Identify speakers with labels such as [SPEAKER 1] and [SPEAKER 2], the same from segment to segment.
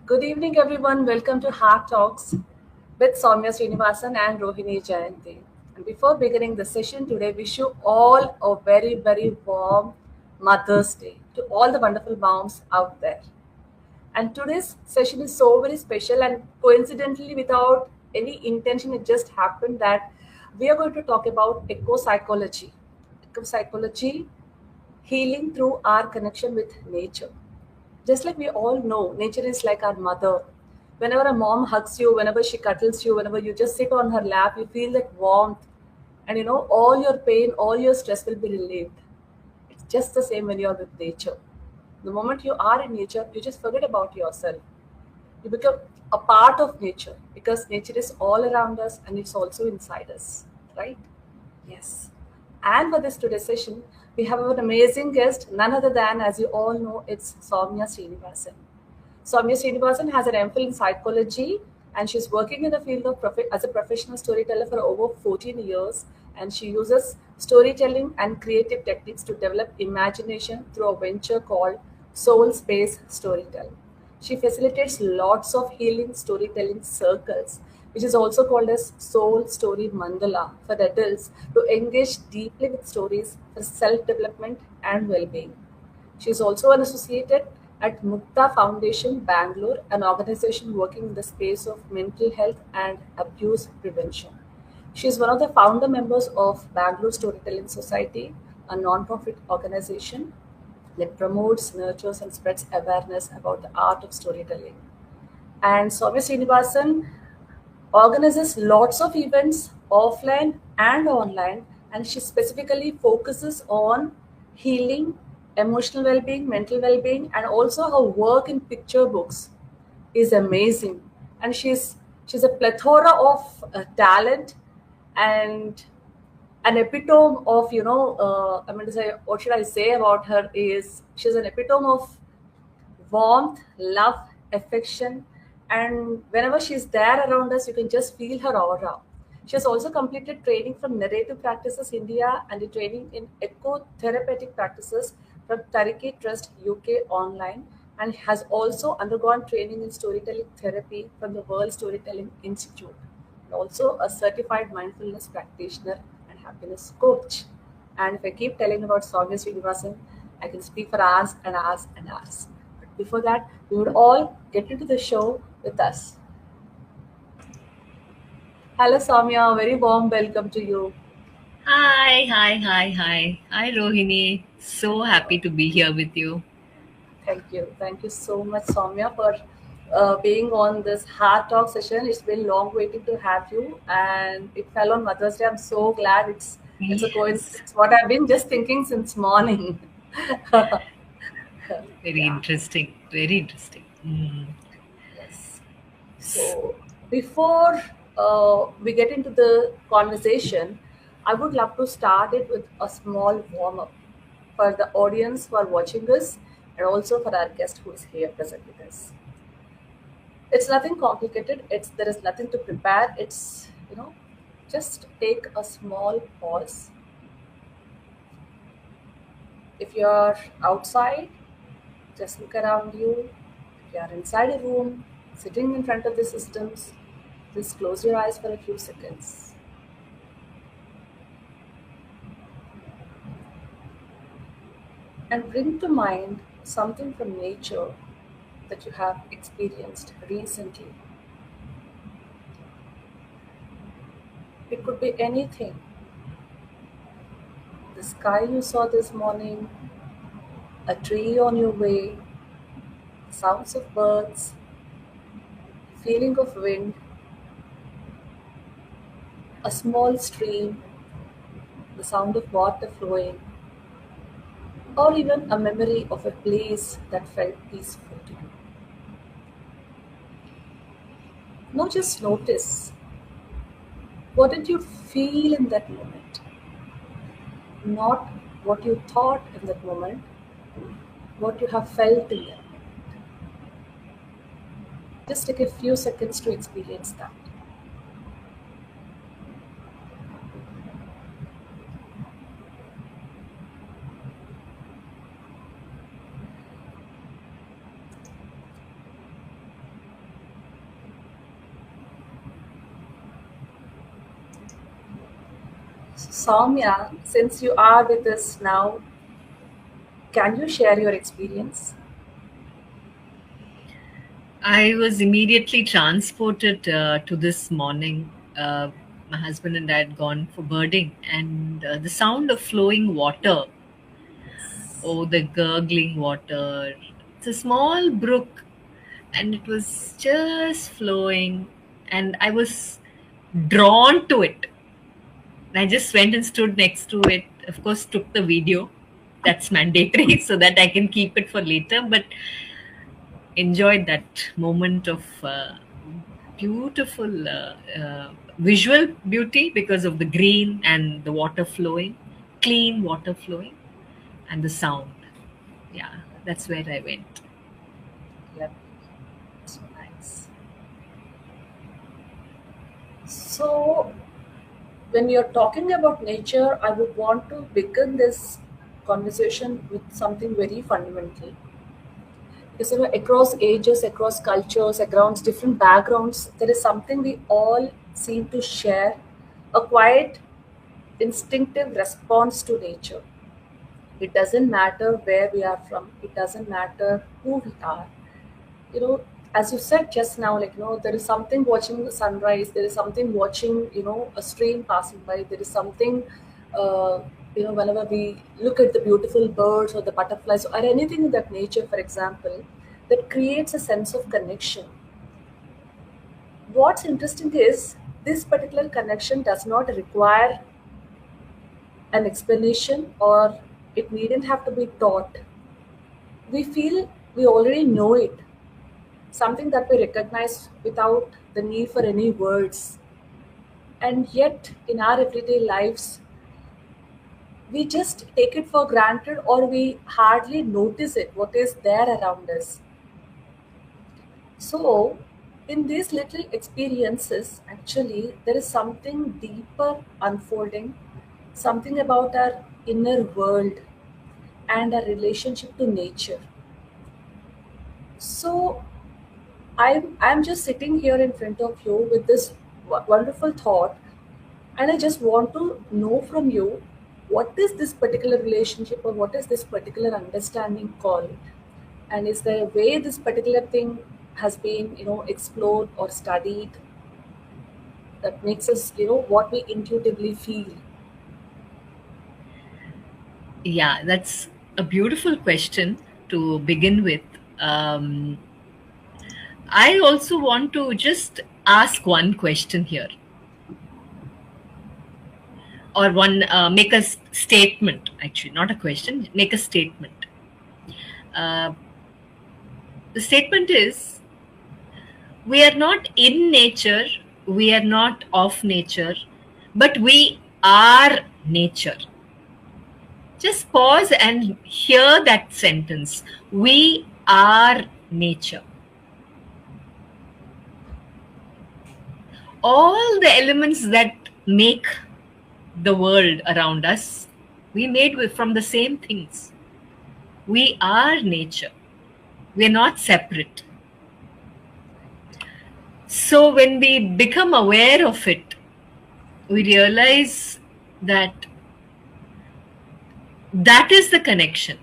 [SPEAKER 1] Good evening, everyone. Welcome to Heart Talks with Soumya Srinivasan and Rohini Jayanti. And before beginning the session today, wish you all a very, very warm Mother's Day to all the wonderful moms out there. And today's session is so very special, and coincidentally, without any intention, it just happened that we are going to talk about eco psychology. Eco psychology, healing through our connection with nature. Just like we all know, nature is like our mother. Whenever a mom hugs you, whenever she cuddles you, whenever you just sit on her lap, you feel that warmth. And all your pain, all your stress will be relieved. It's just the same when you're with nature. The moment you are in nature, you just forget about yourself. You become a part of nature because nature is all around us and it's also inside us, right? Yes. And for this today's session, we have an amazing guest, none other than, as you all know, it's Soumya Srinivasan. Soumya Srinivasan has an MPhil in psychology and she's working in the field of as a professional storyteller for over 14 years. And she uses storytelling and creative techniques to develop imagination through a venture called Soul Space Storytelling. She facilitates lots of healing storytelling circles, which is also called as Soul Story Mandala for adults to engage deeply with stories for self development and well being. She is also an associate at Mukta Foundation, Bangalore, an organization working in the space of mental health and abuse prevention. She is one of the founder members of Bangalore Storytelling Society, a non-profit organization that promotes, nurtures, and spreads awareness about the art of storytelling. And Soumya Srinivasan organizes lots of events offline and online, and she specifically focuses on healing, emotional well-being, mental well-being, and also her work in picture books is amazing. And she's a plethora of talent and an epitome of I mean to say, what should I say about her is she's an epitome of warmth, love, affection, and whenever she's there around us, you can just feel her aura. She has also completed training from Narrative Practices India and the training in eco-therapeutic practices from Tariki Trust UK online, and has also undergone training in storytelling therapy from the World Storytelling Institute, and also a certified mindfulness practitioner and happiness coach. And if I keep telling about Soumya Srinivasan, I can speak for hours and hours and hours. But before that, we would all get into the show with us. Hello, Soumya. Very warm welcome to you.
[SPEAKER 2] Hi, Rohini. So happy to be here with you.
[SPEAKER 1] Thank you. Thank you so much, Soumya, for being on this hard talk session. It's been long waiting to have you, and it fell on Mother's Day. I'm so glad it's a
[SPEAKER 2] Yes,
[SPEAKER 1] coincidence. What I've been just thinking since morning.
[SPEAKER 2] very
[SPEAKER 1] Yeah.
[SPEAKER 2] interesting. Very interesting.
[SPEAKER 1] Yes. So before we get into the conversation, I would love to start it with a small warm up for the audience who are watching us and also for our guest who is here present with us. It's nothing complicated. There is nothing to prepare. It's just take a small pause. If you're outside, just look around you. If you're inside a room, sitting in front of the systems, just close your eyes for a few seconds and bring to mind something from nature that you have experienced recently. It could be anything: the sky you saw this morning, a tree on your way, sounds of birds, feeling of wind, a small stream, the sound of water flowing, or even a memory of a place that felt peaceful to you. Now just notice, what did you feel in that moment? Not what you thought in that moment, what you have felt in that moment. Just take a few seconds to experience that. Soumya, since you are with us now, can you share your experience?
[SPEAKER 2] I was immediately transported to this morning. My husband and I had gone for birding, and the sound of flowing water, oh, the gurgling water. It's a small brook, and it was just flowing, and I was drawn to it. And I just went and stood next to it. Of course, took the video. That's mandatory so that I can keep it for later. But enjoyed that moment of beautiful visual beauty because of the green and the water flowing, clean water flowing, and the sound. Yeah, that's where I went.
[SPEAKER 1] Yep, so nice. So, when you're talking about nature, I would want to begin this conversation with something very fundamental. Because across ages, across cultures, across different backgrounds, there is something we all seem to share, a quiet, instinctive response to nature. It doesn't matter where we are from, it doesn't matter who we are. You know, as you said just now, there is something watching the sunrise, there is something watching, a stream passing by, there is something, uh, whenever we look at the beautiful birds or the butterflies or anything in that nature, for example, that creates a sense of connection. What's interesting is this particular connection does not require an explanation, or it needn't have to be taught. We feel we already know it, something that we recognize without the need for any words. And yet, in our everyday lives, we just take it for granted, or we hardly notice it, what is there around us. So, in these little experiences, actually, there is something deeper unfolding, something about our inner world and our relationship to nature. So, I'm just sitting here in front of you with this wonderful thought, and I just want to know from you, what is this particular relationship, or what is this particular understanding called, and is there a way this particular thing has been, explored or studied, that makes us, what we intuitively feel.
[SPEAKER 2] Yeah, that's a beautiful question to begin with. Um, I also want to just ask one question here, or one make a statement. Actually, not a question. Make a statement. Uh, the statement is: we are not in nature, we are not of nature, but we are nature. Just pause and hear that sentence. We are nature. All the elements that make the world around us, we made from the same things. We are nature. We are not separate. So when we become aware of it, we realize that that is the connection.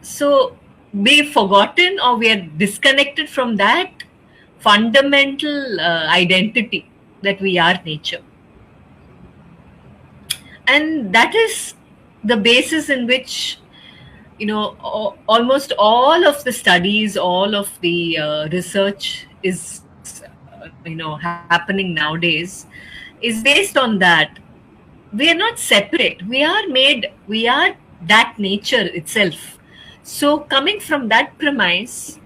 [SPEAKER 2] So we've forgotten, or we are disconnected from that fundamental identity that we are nature. And that is the basis in which, almost all of the studies, all of the research is, happening nowadays, is based on that. We are not separate. We are that nature itself. So coming from that premise,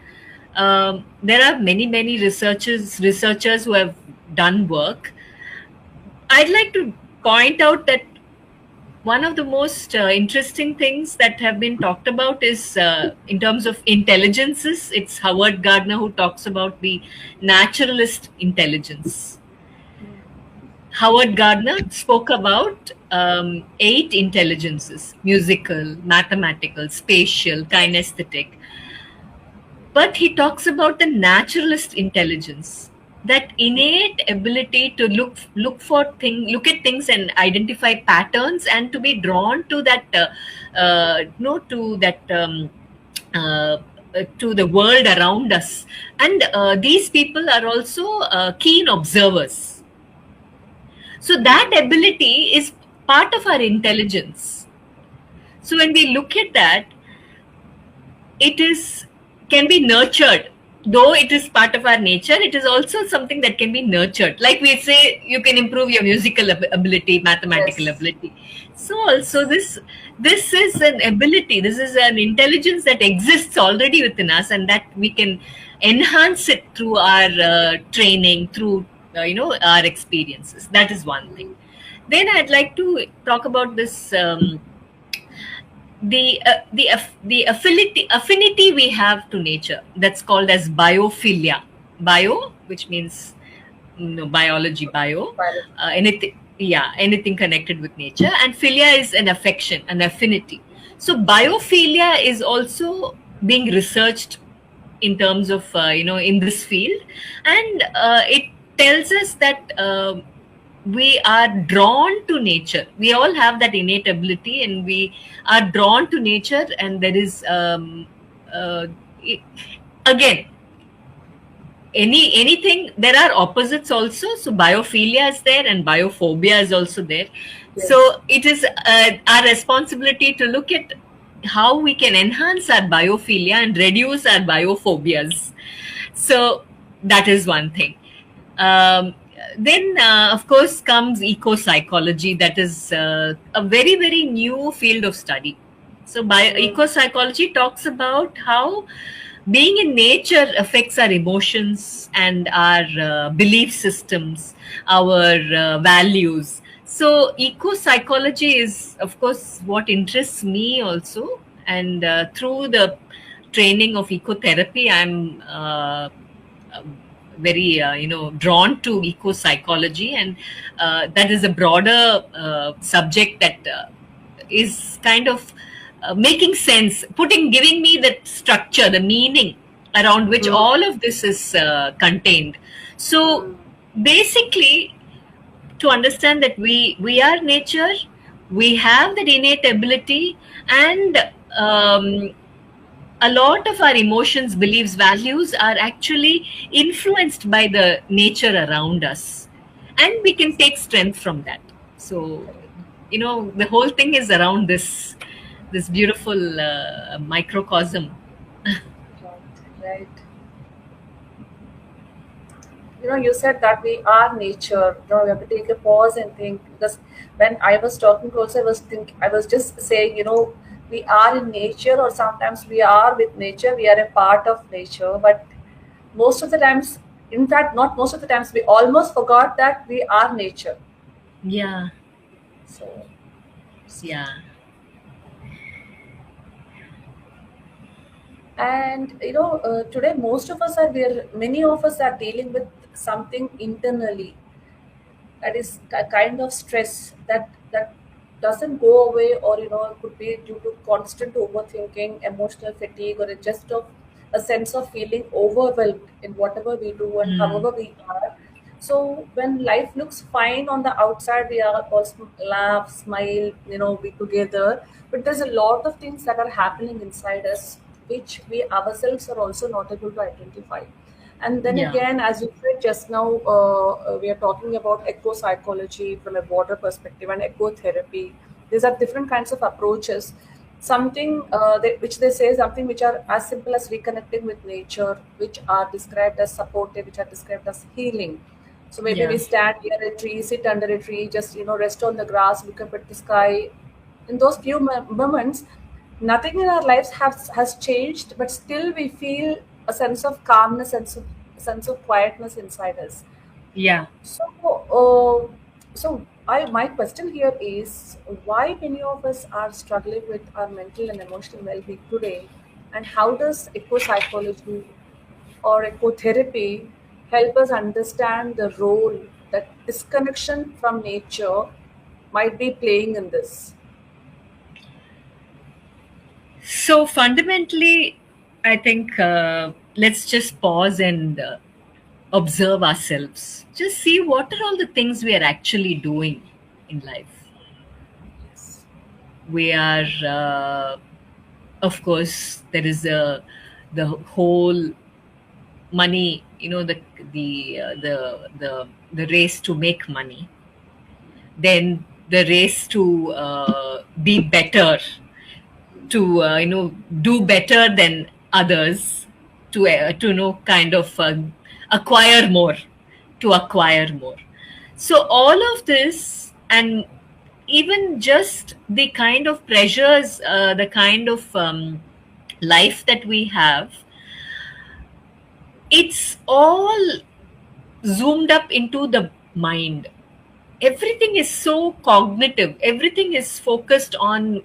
[SPEAKER 2] there are many researchers who have done work. I'd like to point out that one of the most interesting things that have been talked about is, in terms of intelligences, it's Howard Gardner who talks about the naturalist intelligence. Howard Gardner spoke about 8 intelligences: musical, mathematical, spatial, kinesthetic. But he talks about the naturalist intelligence. that innate ability to look at things and identify patterns, and to be drawn to that no to that uh, to the world around us. And these people are also keen observers, so that ability is part of our intelligence. So when we look at that, it is can be nurtured. Though it is part of our nature, it is also something that can be nurtured. Like we say, you can improve your musical ability, mathematical
[SPEAKER 1] Yes.
[SPEAKER 2] ability. So also
[SPEAKER 1] Yes.
[SPEAKER 2] this is an ability, this is an intelligence that exists already within us, and that we can enhance it through our training, through our experiences. That is one thing. Then I'd like to talk about this the affinity we have to nature, that's called as biophilia. Bio, which means biology, bio,
[SPEAKER 1] Biology.
[SPEAKER 2] anything, yeah, anything connected with nature, and philia is an affection, an affinity. So biophilia is also being researched in terms of in this field, and it tells us that we are drawn to nature. We all have that innate ability, and we are drawn to nature. And there is it, again, anything, there are opposites also. So biophilia is there, and biophobia is also there.
[SPEAKER 1] Yes.
[SPEAKER 2] So it is our responsibility to look at how we can enhance our biophilia and reduce our biophobias. So that is one thing. Then, of course, comes eco psychology. That is a very, very new field of study. So, eco psychology talks about how being in nature affects our emotions and our belief systems, our values. So, eco psychology is, of course, what interests me also. And through the training of ecotherapy, I'm very drawn to eco psychology, and that is a broader subject that is kind of making sense, giving me that structure, the meaning around which
[SPEAKER 1] Mm.
[SPEAKER 2] all of this is contained. So basically, to understand that we are nature, we have that innate ability, and um, a lot of our emotions, beliefs, values are actually influenced by the nature around us, and we can take strength from that. So, the whole thing is around this beautiful microcosm.
[SPEAKER 1] Right. Right. You said that we are nature. We have to take a pause and think, because when I was talking also, I was just saying, we are in nature, or sometimes we are with nature. We are a part of nature, but most of the times, in fact, not most of the times, we almost forgot that we are nature.
[SPEAKER 2] Yeah,
[SPEAKER 1] So,
[SPEAKER 2] yeah,
[SPEAKER 1] and today most of us are there. Many of us are dealing with something internally, that is a kind of stress that doesn't go away, or it could be due to constant overthinking, emotional fatigue, or just of a sense of feeling overwhelmed in whatever we do and
[SPEAKER 2] mm,
[SPEAKER 1] however we are. So when life looks fine on the outside, we are also laugh, smile, be together, but there's a lot of things that are happening inside us which we ourselves are also not able to identify. And then
[SPEAKER 2] yeah,
[SPEAKER 1] again, as you said just now, we are talking about eco psychology from a broader perspective and ecotherapy. These are different kinds of approaches. Something which they say, something which are as simple as reconnecting with nature, which are described as supportive, which are described as healing. So maybe
[SPEAKER 2] yeah,
[SPEAKER 1] we stand near a tree, sit under a tree, just rest on the grass, look up at the sky. In those few moments, nothing in our lives has changed, but still we feel a sense of calmness, sense of quietness inside us.
[SPEAKER 2] yeah.
[SPEAKER 1] So, my question here is, why many of us are struggling with our mental and emotional well-being today, and how does eco psychology or ecotherapy help us understand the role that disconnection from nature might be playing in this?
[SPEAKER 2] So fundamentally, I think let's just pause and observe ourselves. Just see what are all the things we are actually doing in life.
[SPEAKER 1] Yes.
[SPEAKER 2] We are, of course, there is the whole money. The race to make money, then the race to be better, to do better than others, to kind of acquire more, to acquire more. So all of this, and even just the kind of pressures, the kind of life that we have, it's all zoomed up into the mind. Everything is so cognitive, everything is focused on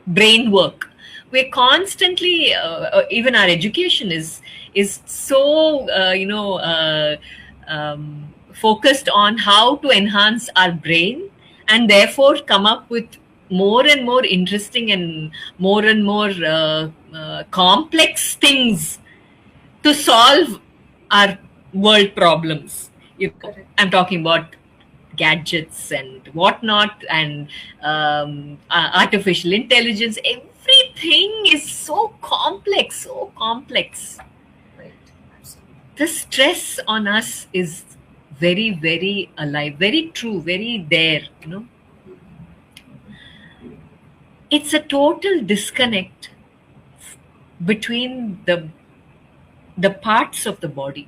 [SPEAKER 2] brain work. We're constantly, even our education is so focused on how to enhance our brain, and therefore come up with more and more interesting and more complex things to solve our world problems.
[SPEAKER 1] Correct.
[SPEAKER 2] I'm talking about gadgets and whatnot, and artificial intelligence. Everything is so complex, so complex.
[SPEAKER 1] Right. Absolutely.
[SPEAKER 2] The stress on us is very, very alive, very true, very there. It's a total disconnect between the parts of the body.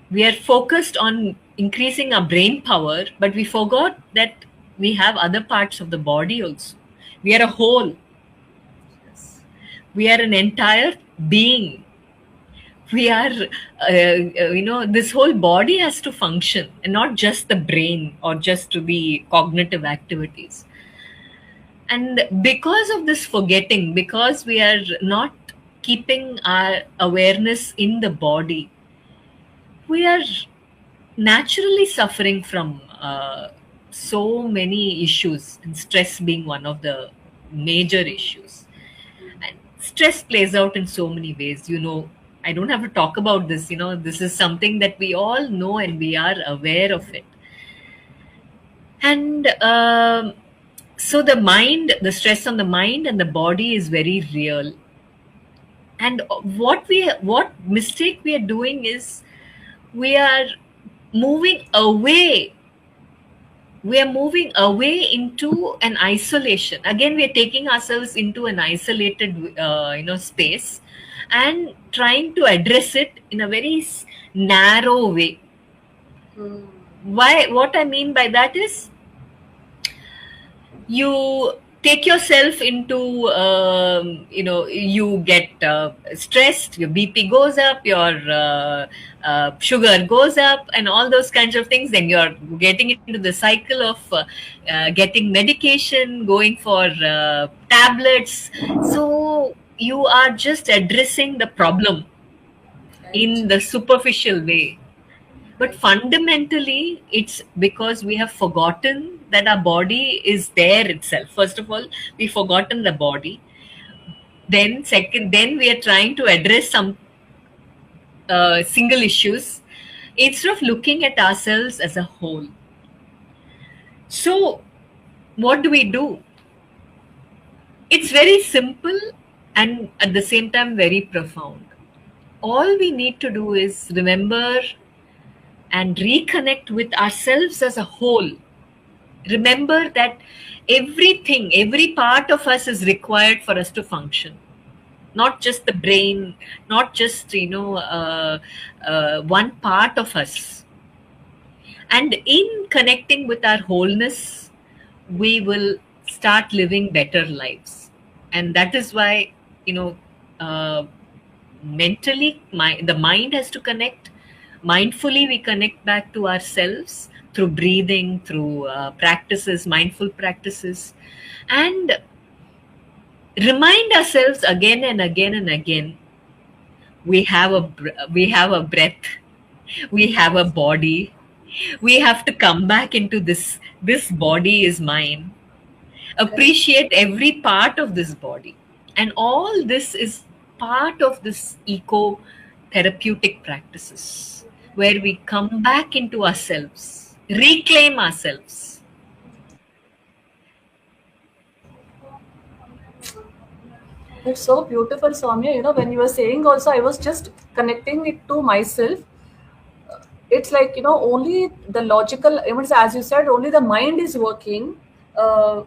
[SPEAKER 2] We are focused on increasing our brain power, but we forgot that we have other parts of the body also. We are a whole.
[SPEAKER 1] Yes.
[SPEAKER 2] We are an entire being. We are, this whole body has to function, and not just the brain or just to the cognitive activities. And because of this forgetting, because we are not keeping our awareness in the body, we are naturally suffering from so many issues, and stress being one of the major issues. And stress plays out in so many ways. I don't have to talk about this. This is something that we all know and we are aware of it. And so the stress on the mind and the body is very real. And what mistake we are doing is we are moving away into an isolation. Again, we are taking ourselves into an isolated space, and trying to address it in a very narrow way. What I mean by that is, you take yourself into, you get stressed, your BP goes up, your sugar goes up, and all those kinds of things. Then you're getting into the cycle of getting medication, going for tablets. So you are just addressing the problem in the superficial way. But fundamentally, it's because we have forgotten that our body is there itself. First of all, we've forgotten the body. Then we are trying to address some single issues instead of looking at ourselves as a whole. So what do? It's very simple and at the same time very profound. All we need to do is remember and reconnect with ourselves as a whole. Remember that every part of us is required for us to function. Not just the brain, not just, one part of us. And in connecting with our wholeness, we will start living better lives. And that is why, mentally, the mind has to connect. Mindfully, we connect back to ourselves through breathing, through mindful practices, and remind ourselves again and again and again, we have a breath, we have a body, we have to come back into this body is mine. Appreciate every part of this body, and all this is part of this therapeutic practices where we come back into ourselves, reclaim ourselves.
[SPEAKER 1] It's so beautiful, Soumya. When you were saying also, I was just connecting it to myself. It's like, only the logical, I mean, as you said, only the mind is working, uh,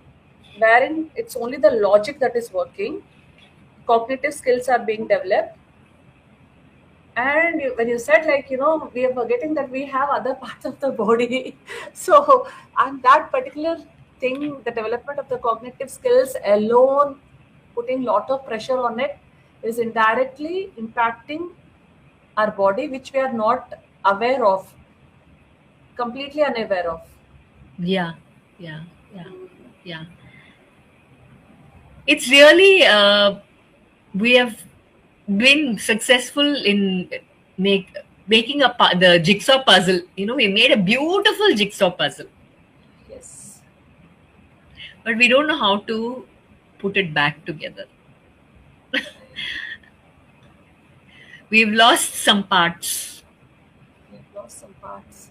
[SPEAKER 1] wherein it's only the logic that is working. Cognitive skills are being developed. And when you said, like, we are forgetting that we have other parts of the body. So, and that particular thing, the development of the cognitive skills alone, putting lot of pressure on it, is indirectly impacting our body, which we are not aware of, completely unaware of.
[SPEAKER 2] Yeah, yeah, yeah, yeah. It's really, we have been successful in making the jigsaw puzzle. We made a beautiful jigsaw puzzle,
[SPEAKER 1] Yes.
[SPEAKER 2] but we don't know how to put it back together. We've lost some parts,
[SPEAKER 1] We've lost some parts.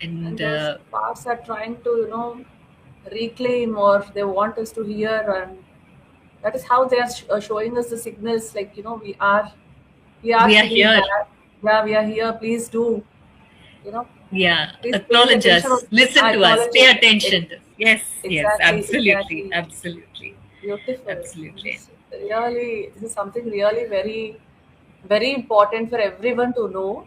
[SPEAKER 2] and
[SPEAKER 1] And those parts are trying to, reclaim, or they want us to hear. And that is how they are showing us the signals, like, we are
[SPEAKER 2] we are
[SPEAKER 1] feeling
[SPEAKER 2] here.
[SPEAKER 1] bad. Yeah, we are here. Please do, you know,
[SPEAKER 2] Yeah,
[SPEAKER 1] please paying
[SPEAKER 2] acknowledge
[SPEAKER 1] attention.
[SPEAKER 2] us, listen
[SPEAKER 1] I
[SPEAKER 2] to us,
[SPEAKER 1] acknowledge
[SPEAKER 2] pay
[SPEAKER 1] it.
[SPEAKER 2] attention to us. Yes, yes,
[SPEAKER 1] Exactly,
[SPEAKER 2] absolutely,
[SPEAKER 1] exactly.
[SPEAKER 2] absolutely,
[SPEAKER 1] Beautiful.
[SPEAKER 2] absolutely.
[SPEAKER 1] This is something really very, very important for everyone to know.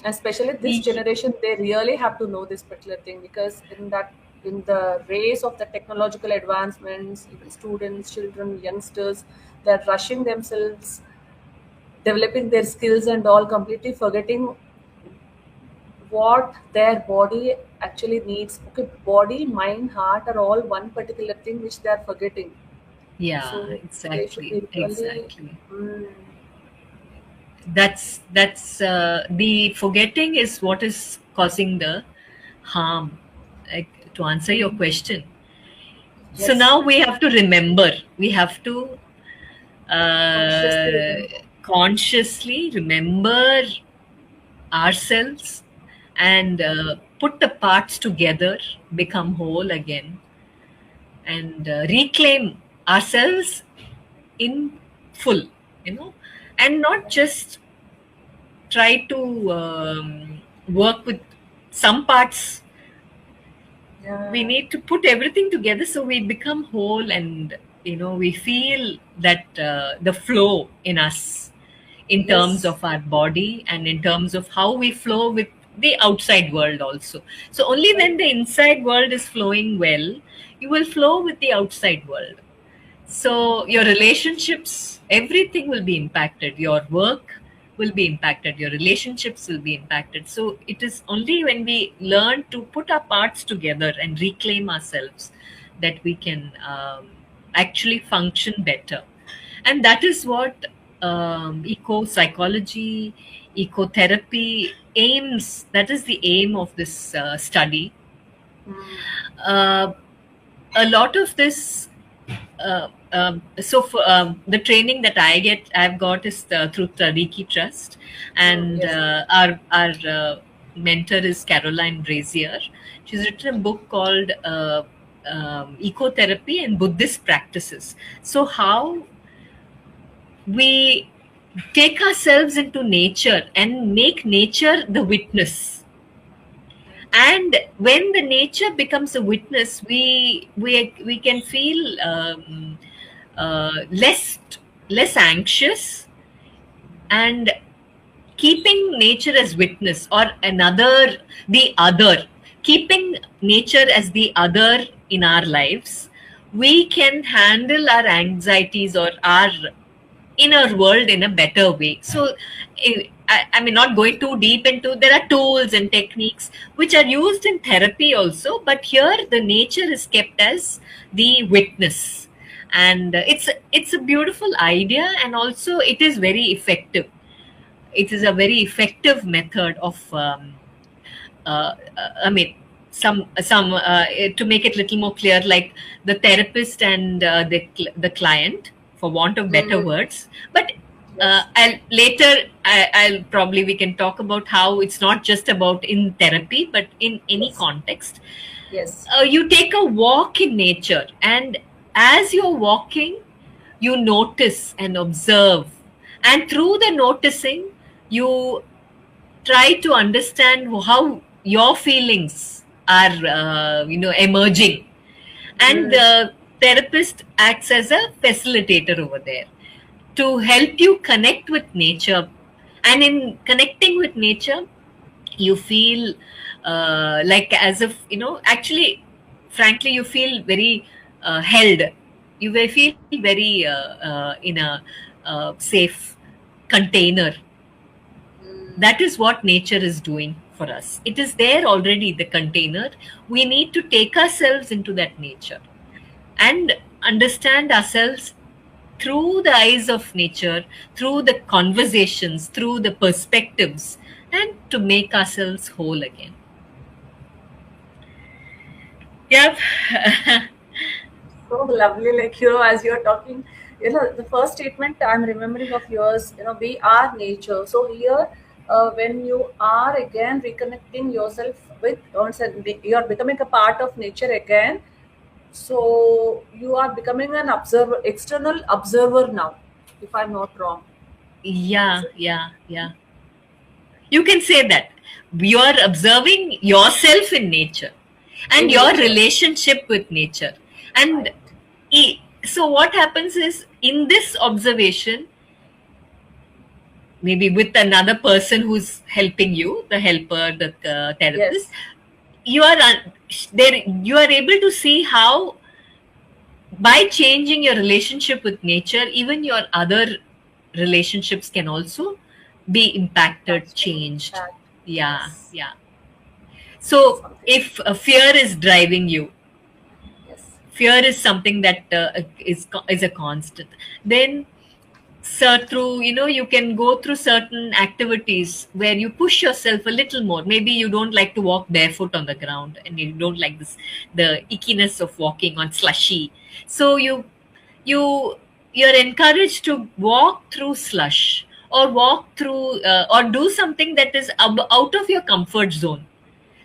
[SPEAKER 1] Especially this
[SPEAKER 2] Ye-
[SPEAKER 1] generation, they really have to know this particular thing, because in the race of the technological advancements, even students, children, youngsters, they're rushing themselves, developing their skills and all, completely forgetting what their body actually needs. Okay, body, mind, heart are all one particular thing which they are forgetting.
[SPEAKER 2] Yeah,
[SPEAKER 1] So they should
[SPEAKER 2] exactly,
[SPEAKER 1] be really,
[SPEAKER 2] exactly.
[SPEAKER 1] mm,
[SPEAKER 2] That's the forgetting is what is causing the harm. Like, to answer your question, so
[SPEAKER 1] yes,
[SPEAKER 2] now we have to remember. We have to
[SPEAKER 1] consciously
[SPEAKER 2] uh,
[SPEAKER 1] remember.
[SPEAKER 2] consciously remember ourselves and put the parts together, become whole again, and reclaim ourselves in full, you know, and not just try to work with some parts. We
[SPEAKER 1] Yeah.
[SPEAKER 2] need to put everything together so we become whole, and we feel that the flow in us, in terms
[SPEAKER 1] Yes.
[SPEAKER 2] of our body and in terms of how we flow with the outside world also. So only
[SPEAKER 1] Right.
[SPEAKER 2] when the inside world is flowing well, you will flow with the outside world. So your relationships, everything will be impacted. Your work will be impacted. Your relationships will be impacted. So it is only when we learn to put our parts together and reclaim ourselves that we can actually function better. And that is what eco psychology, ecotherapy aims. That is the aim of this study.
[SPEAKER 1] Mm.
[SPEAKER 2] Uh, a lot of this so for, the training that I've got is through Tariki Trust,
[SPEAKER 1] Oh,
[SPEAKER 2] and
[SPEAKER 1] yes.
[SPEAKER 2] our mentor is Caroline Brazier. She's written a book called Ecotherapy and Buddhist Practices. So how we take ourselves into nature and make nature the witness, and when the nature becomes a witness, we can feel less anxious, and keeping nature as witness, or the other, keeping nature as the other in our lives, we can handle our anxieties or our inner world in a better way. So, I mean, not going too deep into, there are tools and techniques which are used in therapy also, but here the nature is kept as the witness, and it's a beautiful idea, and also it is very effective. It is a very effective method of I mean, some to make it a little more clear, like the therapist and the client, for want of better
[SPEAKER 1] Mm.
[SPEAKER 2] words. But
[SPEAKER 1] Yes.
[SPEAKER 2] I'll probably we can talk about how it's not just about in therapy, but in any
[SPEAKER 1] Yes.
[SPEAKER 2] context.
[SPEAKER 1] Yes.
[SPEAKER 2] You take a walk in nature, and as you're walking, you notice and observe, and through the noticing, you try to understand how your feelings are, emerging, and
[SPEAKER 1] Mm.
[SPEAKER 2] the therapist acts as a facilitator over there to help you connect with nature. And in connecting with nature, you feel like as if, actually, frankly, you feel very held. You will feel very in a safe container.
[SPEAKER 1] Mm.
[SPEAKER 2] That is what nature is doing for us. It is there already, the container. We need to take ourselves into that nature and understand ourselves through the eyes of nature, through the conversations, through the perspectives, and to make ourselves whole again. Yep.
[SPEAKER 1] So lovely, like, as you're talking, the first statement I'm remembering of yours, we are nature. So here, when you are again reconnecting yourself with, or you're becoming a part of nature again, so you are becoming an observer, external observer now, if I'm not wrong. Is
[SPEAKER 2] Yeah,
[SPEAKER 1] it?
[SPEAKER 2] yeah, yeah. You can say that. You are observing yourself in nature and
[SPEAKER 1] In
[SPEAKER 2] your
[SPEAKER 1] nature,
[SPEAKER 2] relationship with nature. And
[SPEAKER 1] right?
[SPEAKER 2] so, what happens is, in this observation, maybe with another person who's helping you, the helper, the therapist,
[SPEAKER 1] Yes.
[SPEAKER 2] you are there. You are able to see how, by changing your relationship with nature, even your other relationships can also be impacted,
[SPEAKER 1] Transform,
[SPEAKER 2] changed.
[SPEAKER 1] impact.
[SPEAKER 2] Yeah,
[SPEAKER 1] Yes.
[SPEAKER 2] yeah. So
[SPEAKER 1] Something.
[SPEAKER 2] if a fear is driving you,
[SPEAKER 1] Yes.
[SPEAKER 2] fear is something that is a constant, then through, you can go through certain activities where you push yourself a little more. Maybe you don't like to walk barefoot on the ground, and you don't like this, the ickiness of walking on slushy. So you you're encouraged to walk through slush, or walk through, or do something that is out of your comfort zone,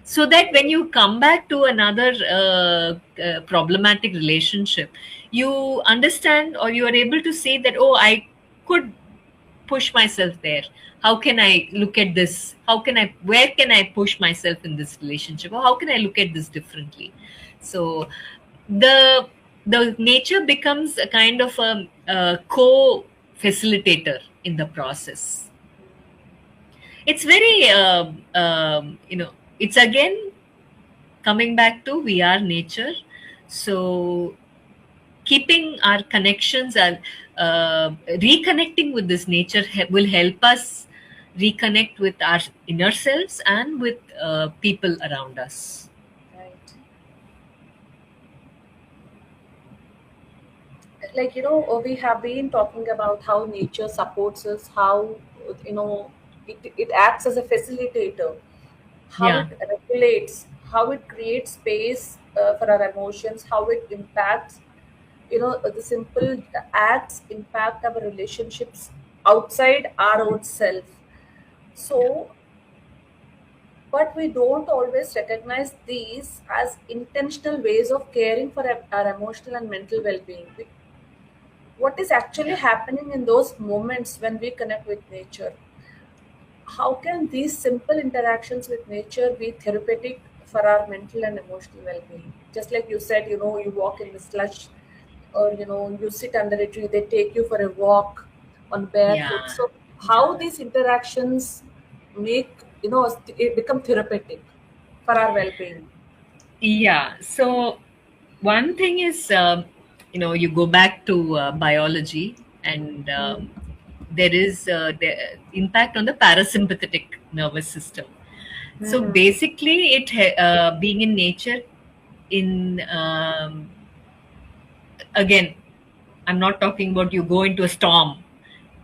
[SPEAKER 2] so that when you come back to another problematic relationship, you understand, or you are able to say that, oh, I could push myself there. How can I look at this? Where can I push myself in this relationship, or how can I look at this differently? So the the nature becomes a kind of a co facilitator in the process. It's very it's again coming back to, we are nature. So keeping our connections and reconnecting with this nature will help us reconnect with our inner selves and with people around us.
[SPEAKER 1] Right. Like, we have been talking about how nature supports us, how, it acts as a facilitator, how
[SPEAKER 2] Yeah,
[SPEAKER 1] it regulates, how it creates space for our emotions, how it impacts, the simple acts impact our relationships outside our own self. So, but we don't always recognize these as intentional ways of caring for our emotional and mental well-being. What is actually
[SPEAKER 2] yeah,
[SPEAKER 1] happening in those moments when we connect with nature? How can these simple interactions with nature be therapeutic for our mental and emotional well-being? Just like you said, you walk in the slush, or you sit under a tree, they take you for a walk on barefoot.
[SPEAKER 2] yeah,
[SPEAKER 1] So how
[SPEAKER 2] yeah.
[SPEAKER 1] these interactions make, it become therapeutic for our well-being?
[SPEAKER 2] Yeah. So one thing is, you go back to biology, and
[SPEAKER 1] Mm.
[SPEAKER 2] there is the impact on the parasympathetic nervous system. So
[SPEAKER 1] Mm-hmm.
[SPEAKER 2] basically, being in nature, in again, I'm not talking about you go into a storm.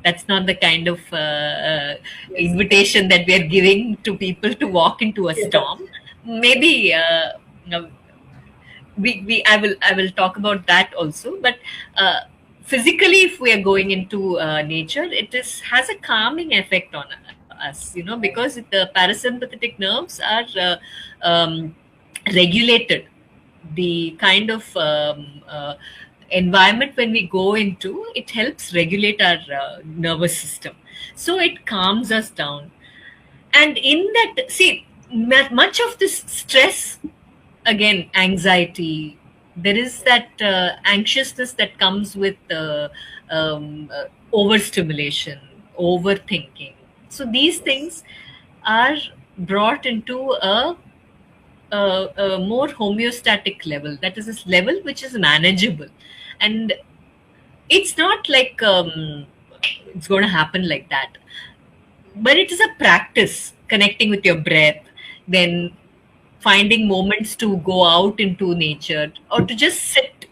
[SPEAKER 2] That's not the kind of
[SPEAKER 1] Yes.
[SPEAKER 2] invitation that we are giving to people, to walk into a
[SPEAKER 1] Yeah.
[SPEAKER 2] storm.
[SPEAKER 1] Yes.
[SPEAKER 2] Maybe we I will talk about that also. But uh, physically, if we are going into nature, it is has a calming effect on us, because the parasympathetic nerves are regulated. The kind of environment when we go into, it helps regulate our nervous system, so it calms us down. And in that, see, much of this stress, again, anxiety, there is that anxiousness that comes with overstimulation, overthinking. So these
[SPEAKER 1] Yes.
[SPEAKER 2] things are brought into a more homeostatic level, that is this level which is manageable. And it's not like it's going to happen like that, but it is a practice, connecting with your breath, then finding moments to go out into nature or to just sit.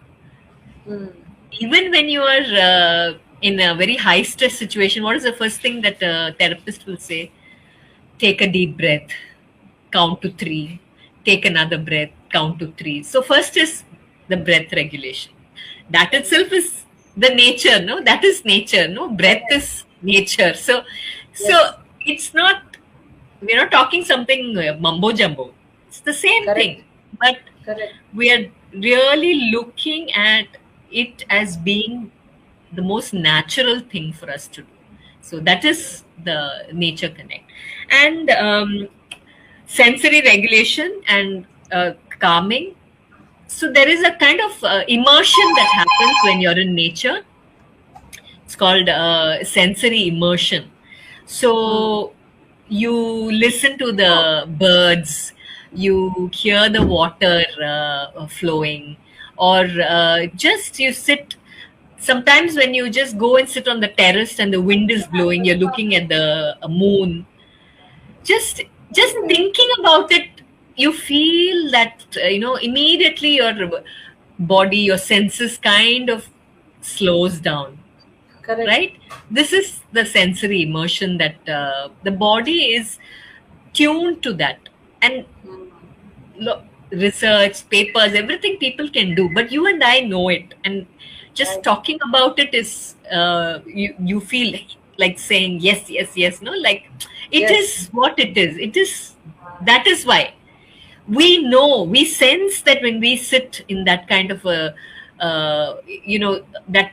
[SPEAKER 1] Mm.
[SPEAKER 2] Even when you are in a very high stress situation, what is the first thing that a therapist will say? Take a deep breath, count to three, take another breath, count to three. So first is the breath regulation. That itself is the nature, no? That is nature, no? Breath is nature. So
[SPEAKER 1] Yes.
[SPEAKER 2] it's not, we're not talking something mumbo jumbo. It's the same
[SPEAKER 1] Correct.
[SPEAKER 2] thing, but
[SPEAKER 1] Correct.
[SPEAKER 2] we are really looking at it as being the most natural thing for us to do. So that is the nature connect. And sensory regulation and calming. So there is a kind of immersion that happens when you're in nature. It's called sensory immersion.
[SPEAKER 1] Mm.
[SPEAKER 2] So you listen to the birds, you hear the water flowing, or just you sit. Sometimes when you just go and sit on the terrace and the wind is blowing, you're looking at the moon. Just just thinking about it, you feel that immediately your body, your senses kind of slows down,
[SPEAKER 1] Correct.
[SPEAKER 2] right? This is the sensory immersion, that the body is tuned to that. And
[SPEAKER 1] Mm.
[SPEAKER 2] research papers, everything people can do, but you and I know it. And just
[SPEAKER 1] Right.
[SPEAKER 2] talking about it is you feel like saying yes, yes, yes, no, like it
[SPEAKER 1] Yes.
[SPEAKER 2] is what it is. It is, that is why we know, we sense that when we sit in that kind of a that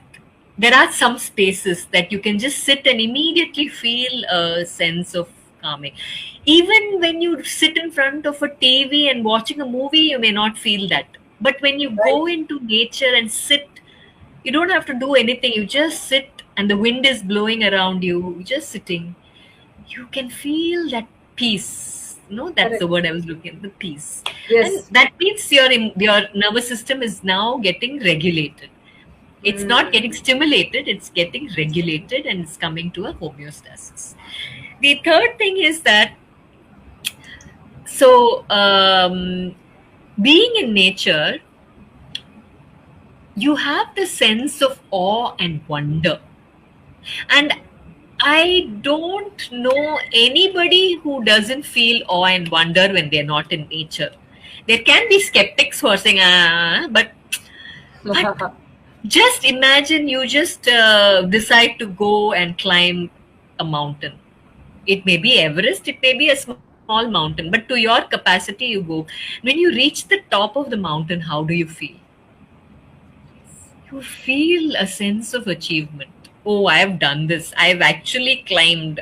[SPEAKER 2] there are some spaces that you can just sit and immediately feel a sense of calming. Even when you sit in front of a TV and watching a movie, you may not feel that, but when you
[SPEAKER 1] Right.
[SPEAKER 2] go into nature and sit, you don't have to do anything, you just sit and the wind is blowing around you, just sitting, you can feel that peace. No, that's the
[SPEAKER 1] Correct.
[SPEAKER 2] word I was looking at, the peace. And
[SPEAKER 1] Yes.
[SPEAKER 2] that means your nervous system is now getting regulated. It's not
[SPEAKER 1] Mm.
[SPEAKER 2] getting stimulated, it's getting regulated, and it's coming to a homeostasis. The third thing is that, so being in nature, you have the sense of awe and wonder. And I don't know anybody who doesn't feel awe and wonder when they're not in nature. There can be skeptics who are saying, but just imagine you just decide to go and climb a mountain. It may be Everest, it may be a small mountain, but to your capacity you go. When you reach the top of the mountain, how do you feel? You feel a sense of achievement. Oh, I have done this. I've actually climbed.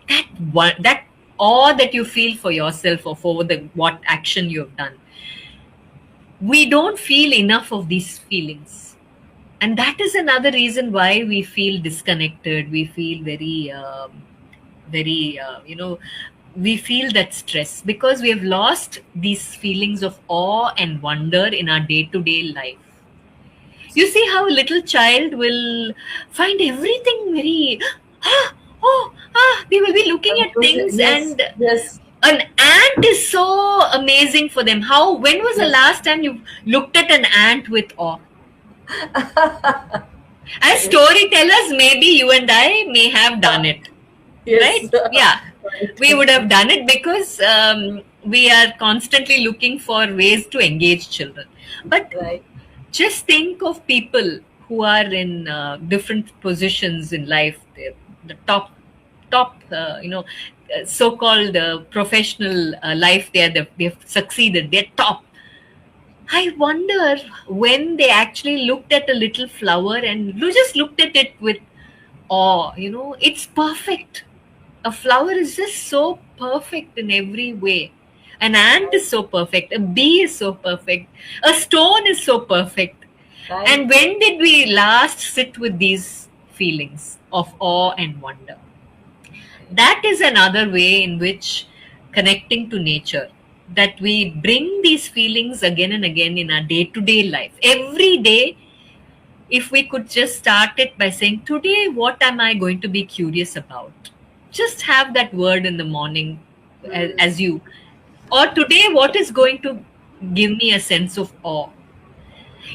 [SPEAKER 2] That one, that awe that you feel for yourself or for the what action you have done. We don't feel enough of these feelings, and that is another reason why we feel disconnected. We feel very, very, we feel that stress because we have lost these feelings of awe and wonder in our day-to-day life. You see how a little child will find everything very, ah, oh, they will be looking at things,
[SPEAKER 1] Yes.
[SPEAKER 2] and
[SPEAKER 1] Yes.
[SPEAKER 2] an ant is so amazing for them. How, when was the
[SPEAKER 1] Yes.
[SPEAKER 2] last time you looked at an ant with awe? As
[SPEAKER 1] Correct.
[SPEAKER 2] storytellers, maybe you and I may have done it,
[SPEAKER 1] Yes.
[SPEAKER 2] right? Yeah, we
[SPEAKER 1] Right.
[SPEAKER 2] would have done it because we are constantly looking for ways to engage children. But
[SPEAKER 1] Right.
[SPEAKER 2] just think of people who are in different positions in life, the top so-called professional life, they've succeeded, they're top. I wonder when they actually looked at a little flower and just looked at it with awe. It's perfect. A flower is just so perfect in every way. An ant is so perfect. A bee is so perfect. A stone is so perfect.
[SPEAKER 1] Right.
[SPEAKER 2] And when did we last sit with these feelings of awe and wonder? That is another way in which connecting to nature, that we bring these feelings again and again in our day to day life. Every day, if we could just start it by saying, today, what am I going to be curious about? Just have that word in the morning as you, or today, what is going to give me a sense of awe?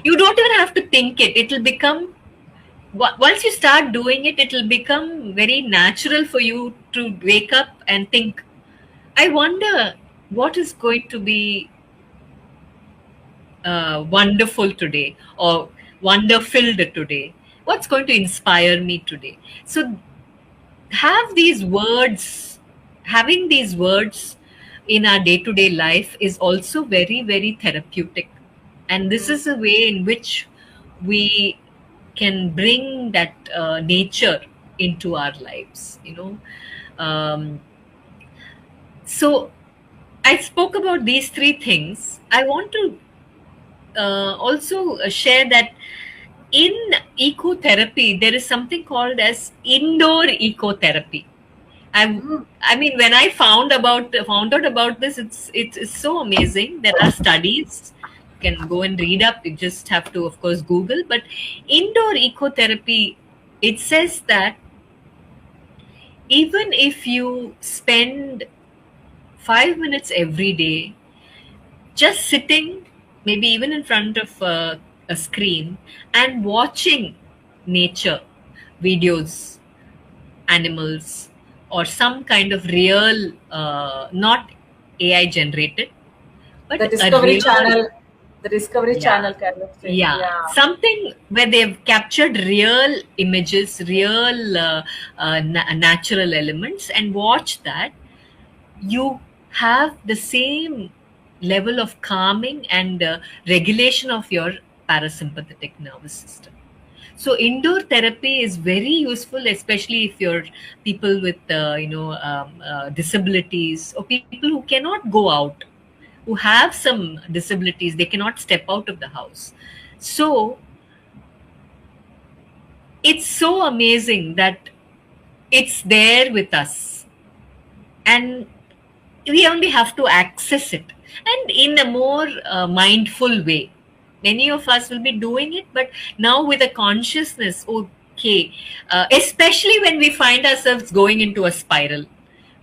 [SPEAKER 2] You don't even have to think it. It'll become, once you start doing it, it'll become very natural for you to wake up and think, I wonder what is going to be wonderful today, or wonder filled today. What's going to inspire me today? So, have these words, having these words in our day to day life is also very, very therapeutic. And this is a way in which we can bring that nature into our lives. Um, so, I spoke about these three things. I want to also share that in ecotherapy, there is something called as indoor ecotherapy. I mean, when I found out about this, it's so amazing. There are studies. You can go and read up. You just have to, of course, Google. But indoor ecotherapy, it says that even if you spend 5 minutes every day just sitting, maybe even in front of a screen, and watching nature, videos, animals, or some kind of real, not AI generated, but
[SPEAKER 1] The
[SPEAKER 2] a
[SPEAKER 1] Discovery
[SPEAKER 2] real,
[SPEAKER 1] Channel, the Discovery
[SPEAKER 2] yeah,
[SPEAKER 1] Channel kind of thing.
[SPEAKER 2] yeah,
[SPEAKER 1] Yeah.
[SPEAKER 2] something where they've captured real images, real natural elements, and watch that, you have the same level of calming and regulation of your parasympathetic nervous system. So indoor therapy is very useful, especially if you're people with disabilities, or people who cannot go out, who have some disabilities, they cannot step out of the house. So it's so amazing that it's there with us, and we only have to access it, and in a more mindful way. Many of us will be doing it, but now with a consciousness. Okay, especially when we find ourselves going into a spiral,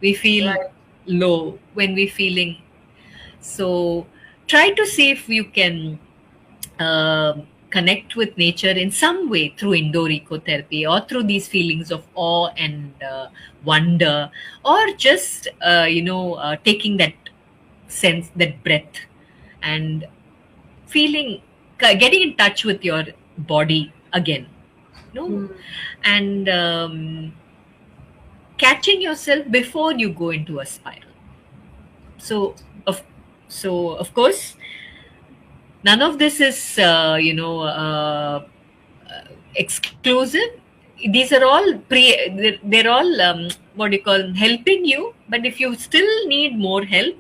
[SPEAKER 2] we feel
[SPEAKER 1] Right.
[SPEAKER 2] low, when we feeling, so try to see if you can connect with nature in some way through indoor ecotherapy, or through these feelings of awe and wonder, or just taking that sense, that breath, and feeling, getting in touch with your body again, no, and catching yourself before you go into a spiral. So of of course, none of this is exclusive. These are all they're all what do you call, helping you. But if you still need more help,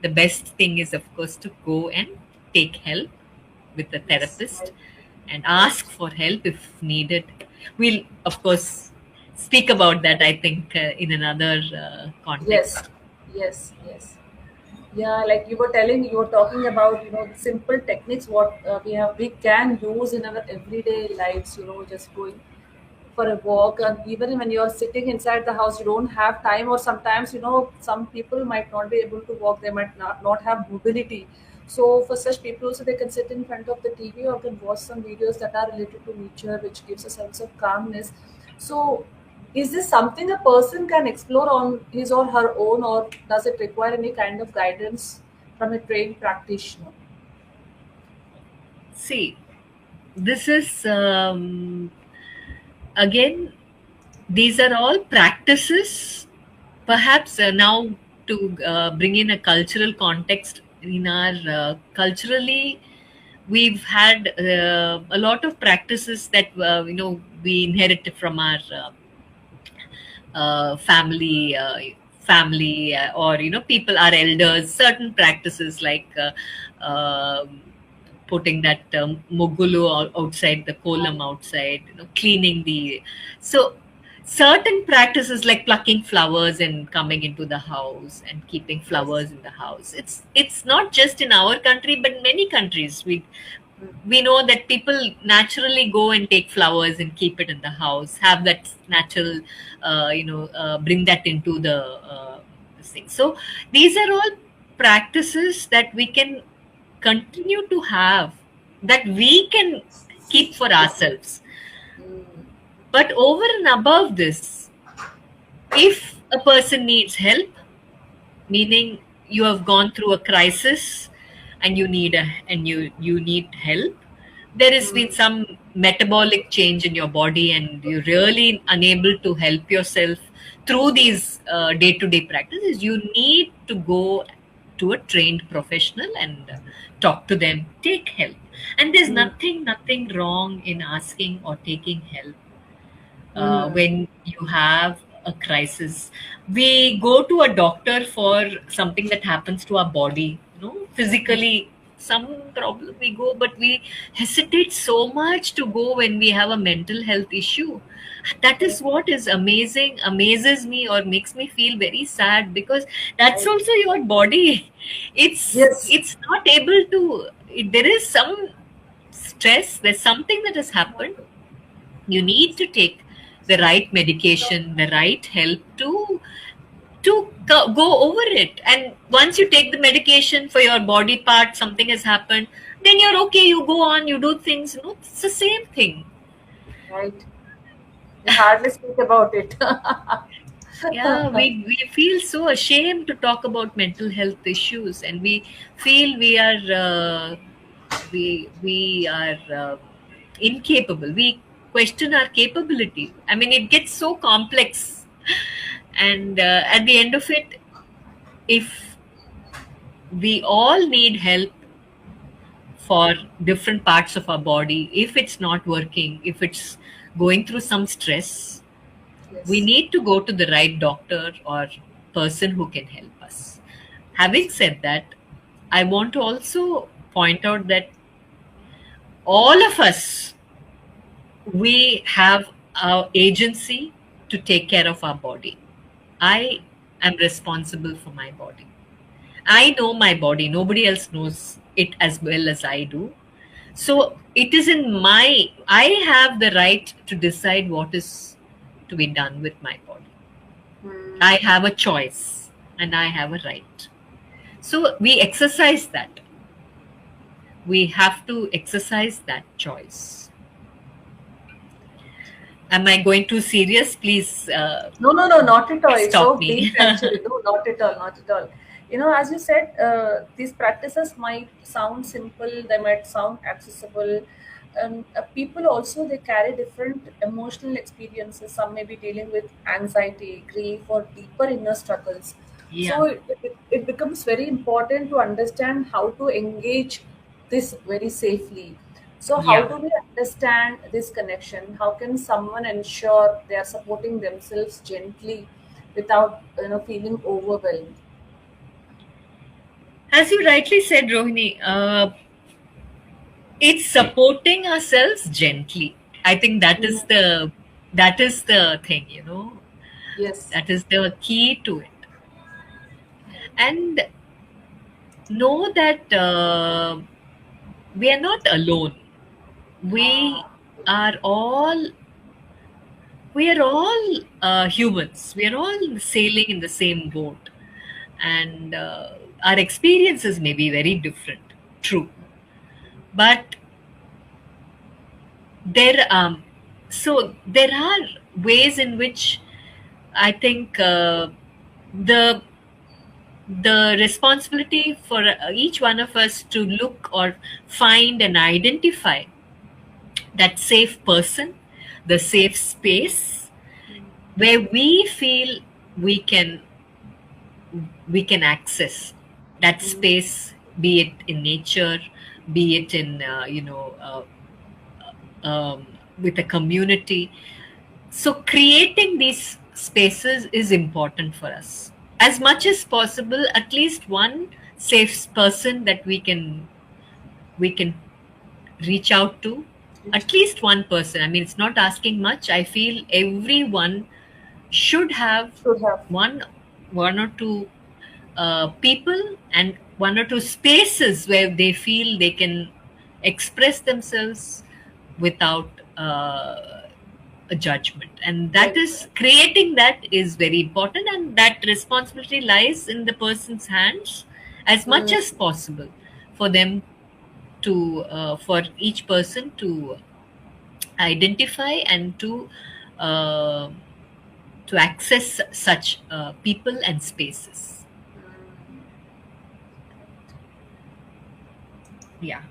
[SPEAKER 2] the best thing is, of course, to go and take help with a
[SPEAKER 1] Yes.
[SPEAKER 2] therapist
[SPEAKER 1] Right.
[SPEAKER 2] and
[SPEAKER 1] Right.
[SPEAKER 2] ask for help if needed. We'll, of course, speak about that, I think, in another
[SPEAKER 1] Yes.
[SPEAKER 2] context.
[SPEAKER 1] Yes. Yes. Yeah, like you were talking about, simple techniques what we can use in our everyday lives. Just going for a walk, and even when you're sitting inside the house, you don't have time, or sometimes, some people might not be able to walk. They might not have mobility. So for such people, so they can sit in front of the TV or can watch some videos that are related to nature, which gives a sense of calmness. So is this something a person can explore on his or her own, or does it require any kind of guidance from a trained practitioner?
[SPEAKER 2] See, this is again, these are all practices. Perhaps now to bring in a cultural context in our culturally, we've had a lot of practices that we inherited from our family or people, our elders, certain practices like putting that mogulu outside the kolam outside, cleaning the, so certain practices like plucking flowers and coming into the house and keeping
[SPEAKER 1] Yes.
[SPEAKER 2] flowers in the house. It's not just in our country, but many countries we know that people naturally go and take flowers and keep it in the house, have that natural bring that into the this thing. So these are all practices that we can continue to have, that we can keep for ourselves.
[SPEAKER 1] Mm.
[SPEAKER 2] But over and above this, if a person needs help, meaning you have gone through a crisis and you need help, there has been
[SPEAKER 1] Mm.
[SPEAKER 2] some metabolic change in your body and you're really unable to help yourself through these day-to-day practices, you need to go to a trained professional and talk to them, take help. And there's
[SPEAKER 1] Mm.
[SPEAKER 2] nothing wrong in asking or taking help
[SPEAKER 1] Mm.
[SPEAKER 2] when you have a crisis. We go to a doctor for something that happens to our body, physically, some problem we go, but we hesitate so much to go when we have a mental health issue. That is
[SPEAKER 1] Correct.
[SPEAKER 2] what is amazes me or makes me feel very sad, because that's
[SPEAKER 1] Right.
[SPEAKER 2] also your body. it's
[SPEAKER 1] Yes.
[SPEAKER 2] it's not able to, there is some stress, there's something that has happened. You need to take the right medication, the right help to go over it. And once you take the medication for your body part, something has happened, then you're okay, you go on, you do things, it's the same thing.
[SPEAKER 1] Right. We hardly speak about it.
[SPEAKER 2] Yeah, we feel so ashamed to talk about mental health issues, and we feel we are incapable. We question our capability. I mean, it gets so complex, and at the end of it, if we all need help for different parts of our body, if it's not working, if it's going through some stress, we
[SPEAKER 1] Yes.
[SPEAKER 2] need to go to the right doctor or person who can help us. Having said that, I want to also point out that all of us, we have our agency to take care of our body. I am responsible for my body. I know my body. Nobody else knows it as well as I do. So it is I have the right to decide what is to be done with my body. I
[SPEAKER 1] Mm.
[SPEAKER 2] have a choice and I have a right. So we exercise that. We have to exercise that choice. Am I going too serious? Please
[SPEAKER 1] No, no, no, not at all. It's so
[SPEAKER 2] stop
[SPEAKER 1] deep,
[SPEAKER 2] me.
[SPEAKER 1] actually. No, not at all, not at all. As you said, these practices might sound simple, they might sound accessible. People also, they carry different emotional experiences. Some may be dealing with anxiety, grief, or deeper inner struggles.
[SPEAKER 2] Yeah,
[SPEAKER 1] So it becomes very important to understand how to engage this very safely. So, how
[SPEAKER 2] yeah.
[SPEAKER 1] do we understand this connection? How can someone ensure they are supporting themselves gently without feeling overwhelmed?
[SPEAKER 2] As you rightly said, Rohini, it's supporting ourselves gently. I think
[SPEAKER 1] Mm.
[SPEAKER 2] that is the thing,
[SPEAKER 1] Yes.
[SPEAKER 2] that is the key to it. And know that we are not alone. We
[SPEAKER 1] Ah,
[SPEAKER 2] are all we are all humans. We are all sailing in the same boat, and our experiences may be very different. True, but there there are ways in which I think the the responsibility for each one of us to look or find and identify that safe person, the safe space where we feel we can we can access that space, be it in nature, be it in with a community. So creating these spaces is important for us. As much as possible, at least one safe person that we can reach out to, at least one person. I mean, it's not asking much. I feel everyone should have
[SPEAKER 1] Should have.
[SPEAKER 2] one one or two people and one or two spaces where they feel they can express themselves without a judgment, and that is creating that is very important, and that responsibility lies in the person's hands as much as possible for them to for each person to identify and uh, to access such people and spaces. Yeah.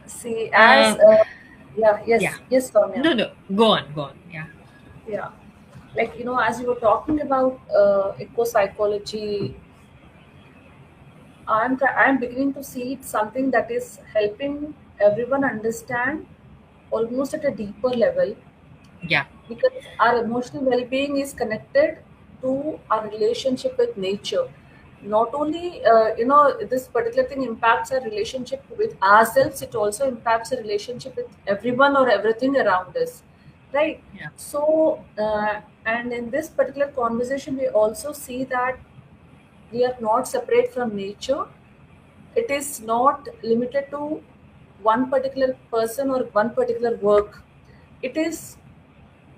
[SPEAKER 1] See, as yeah,
[SPEAKER 2] Yeah.
[SPEAKER 1] yes, Soumya.
[SPEAKER 2] No, no. Go on. Go on. Yeah.
[SPEAKER 1] Yeah, like as you were talking about eco psychology, I'm beginning to see it something that is helping everyone understand almost at a deeper level,
[SPEAKER 2] Yeah.
[SPEAKER 1] because our emotional well-being is connected to our relationship with nature. Not only this particular thing impacts our relationship with ourselves, it also impacts our relationship with everyone or everything around us, right?
[SPEAKER 2] Yeah.
[SPEAKER 1] So and in this particular conversation we also see that we are not separate from nature. It is not limited to one particular person or one particular work. It is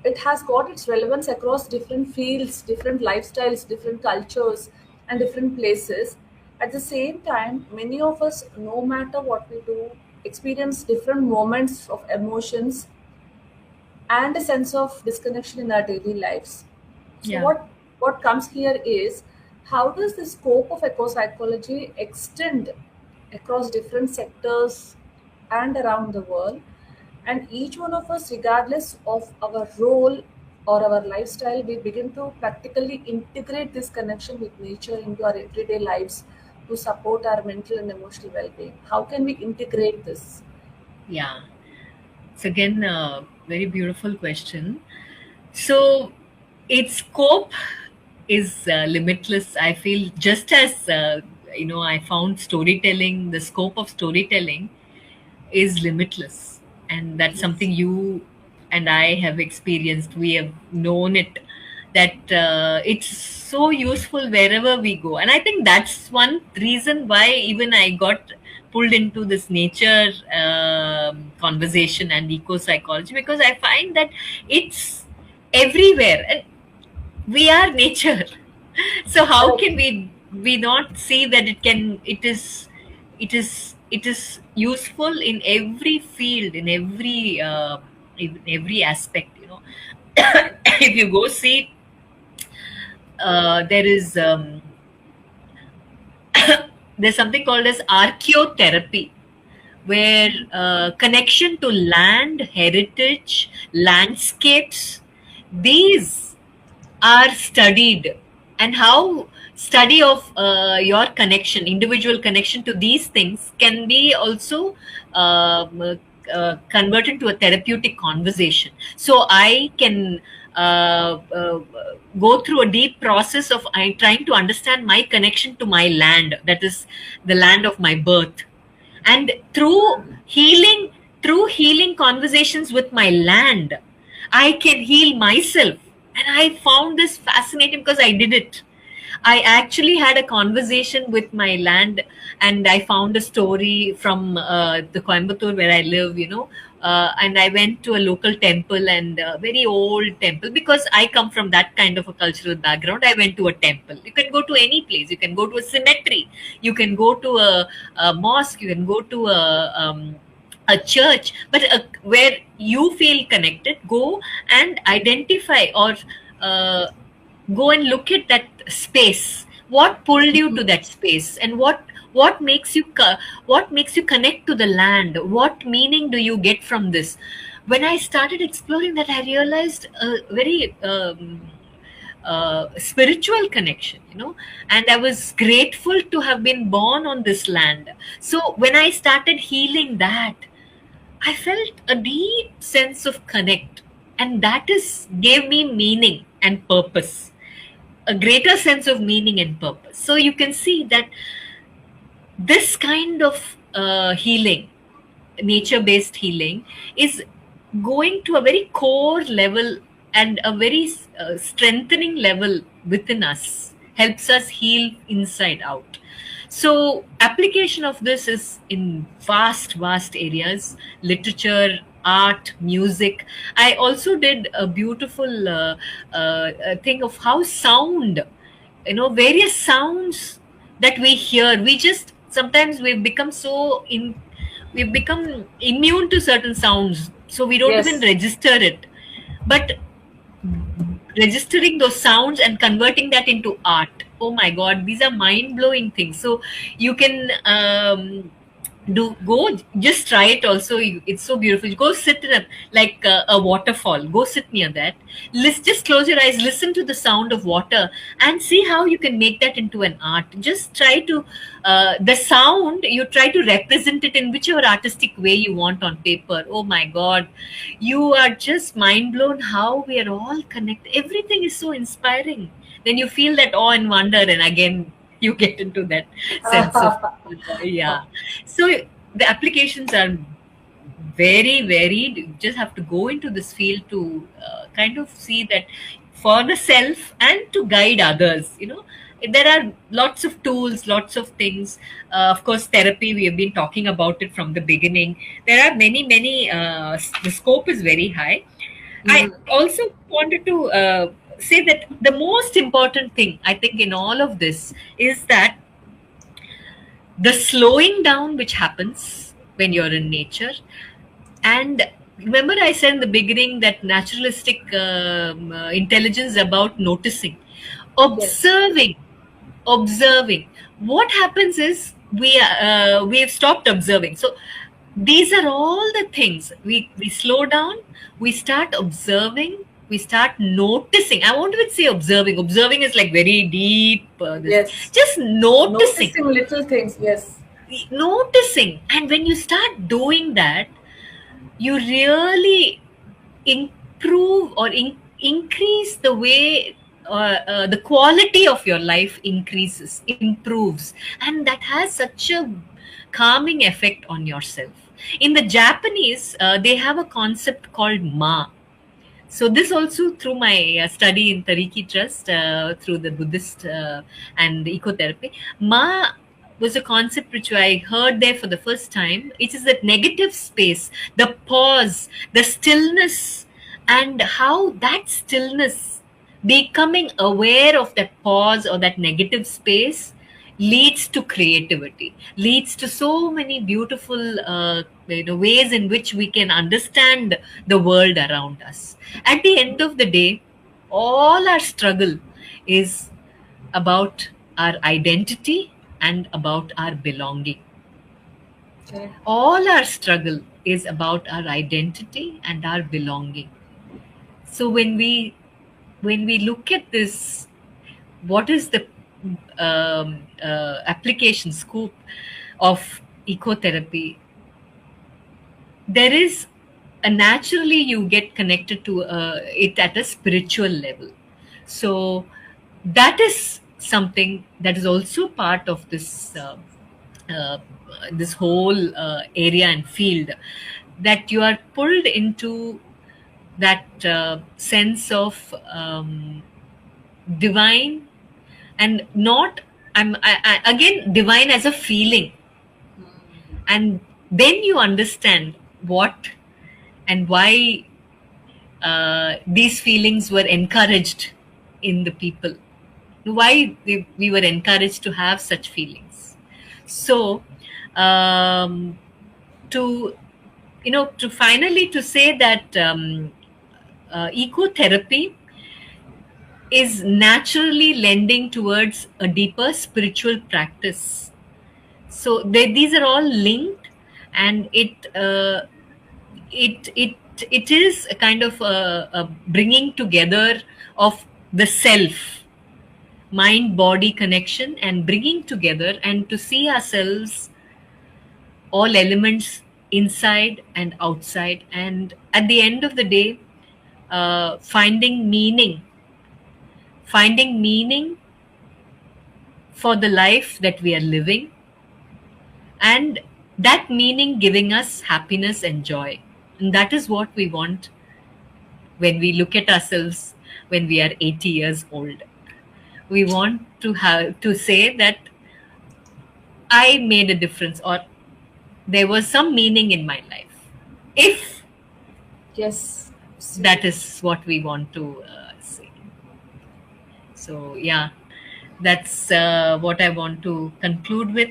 [SPEAKER 1] it has got its relevance across different fields, different lifestyles, different cultures, and different places. At the same time, many of us, no matter what we do, experience different moments of emotions and a sense of disconnection in our daily lives. So,
[SPEAKER 2] Yeah.
[SPEAKER 1] what comes here is, how does the scope of eco psychology extend across different sectors and around the world? And each one of us, regardless of our role or our lifestyle, we begin to practically integrate this connection with nature into our everyday lives to support our mental and emotional well-being. How can we integrate this?
[SPEAKER 2] Yeah. It's again a very beautiful question. So, its scope is limitless. I feel just as I found storytelling, the scope of storytelling is limitless, and that's
[SPEAKER 1] Yes.
[SPEAKER 2] something you and I have experienced. We have known it, that it's so useful wherever we go, and I think that's one reason why even I got pulled into this nature conversation and eco psychology, because I find that it's everywhere and we are nature. So how
[SPEAKER 1] Correct.
[SPEAKER 2] can we not see that it is useful in every field, in every aspect, if you go see, there is there's something called as archaeotherapy, where connection to land, heritage, landscapes, these are studied, and how study of your connection, individual connection to these things, can be also converted to a therapeutic conversation. So I can go through a deep process of trying to understand my connection to my land, that is the land of my birth, and through healing conversations with my land, I can heal myself. And I found this fascinating because I did it. I actually had a conversation with my land, and I found a story from the Coimbatore where I live, and I went to a local temple, and a very old temple, because I come from that kind of a cultural background. I went to a temple. You can go to any place. You can go to a cemetery. You can go to a mosque. You can go to a church, but where you feel connected, go and identify, or uh, go and look at that space What pulled you to that space, and what makes you what makes you connect to the land? What meaning do you get from this? When I started exploring that, I realized a very spiritual connection, and I was grateful to have been born on this land. So when I started healing that, I felt a deep sense of connect, and that is gave me meaning and purpose, a greater sense of meaning and purpose. So you can see that this kind of healing, nature based healing, is going to a very core level and a very strengthening level within us, helps us heal inside out. So application of this is in vast areas: literature, art, music. I also did a beautiful thing of how sound, various sounds that we hear, we just sometimes we've become immune to certain sounds, so we don't even
[SPEAKER 1] Yes.
[SPEAKER 2] register it. But registering those sounds and converting that into art, oh my god, these are mind blowing things. So you can do go just try it also. It's so beautiful. Go sit in a waterfall, go sit near that, just close your eyes, listen to the sound of water, and see how you can make that into an art. Just try to the sound, you try to represent it in whichever artistic way you want on paper. Oh my god, you are just mind blown how we are all connected. Everything is so inspiring. Then you feel that awe and wonder, and again you get into that sense of yeah. So the applications are very varied. You just have to go into this field to kind of see that for the self and to guide others. There are lots of tools, lots of things. Of course, therapy, we have been talking about it from the beginning. There are many, the scope is very high. I
[SPEAKER 1] Mhm.
[SPEAKER 2] also wanted to say that the most important thing, I think, in all of this is that the slowing down which happens when you're in nature. And remember, I said in the beginning that naturalistic intelligence is about noticing,
[SPEAKER 1] Yes.
[SPEAKER 2] observing, observing. What happens is we have stopped observing. So these are all the things. We slow down, we start observing, we start noticing. I won't even say observing. Observing is like very deep. This
[SPEAKER 1] Yes.
[SPEAKER 2] just noticing,
[SPEAKER 1] Noticing little things. Yes.
[SPEAKER 2] noticing, and when you start doing that, you really improve or increase the way the quality of your life increases, improves, and that has such a calming effect on yourself. In the Japanese, they have a concept called ma. So this also through my study in Tariki Trust, through the Buddhist and the ecotherapy, ma was a concept which I heard there for the first time. It is that negative space, the pause, the stillness, and how that stillness, becoming aware of that pause or that negative space, leads to creativity, leads to so many beautiful ways in which we can understand the world around us. At the end of the day, all our struggle is about our identity and about our belonging.
[SPEAKER 1] Okay.
[SPEAKER 2] All our struggle is about our identity and our belonging. So when we look at this, what is the application scope of ecotherapy? There is a naturally you get connected to it at a spiritual level. So that is something that is also part of uh, this whole area and field, that you are pulled into that sense of divine, and not again divine as a feeling. And then you understand what and why these feelings were encouraged in the people, why we were encouraged to have such feelings. So to to finally to say that ecotherapy is naturally lending towards a deeper spiritual practice. So these are all linked, and it it is a kind of a bringing together of the self, mind body connection, and bringing together and to see ourselves, all elements inside and outside, and at the end of the day, finding meaning for the life that we are living, and that meaning giving us happiness and joy. And that is what we want when we look at ourselves when we are 80 years old. We want to have to say that I made a difference, or there was some meaning in my life. If
[SPEAKER 1] Yes,
[SPEAKER 2] that
[SPEAKER 1] absolutely.
[SPEAKER 2] is what we want to say. So, yeah, that's what I want to conclude with.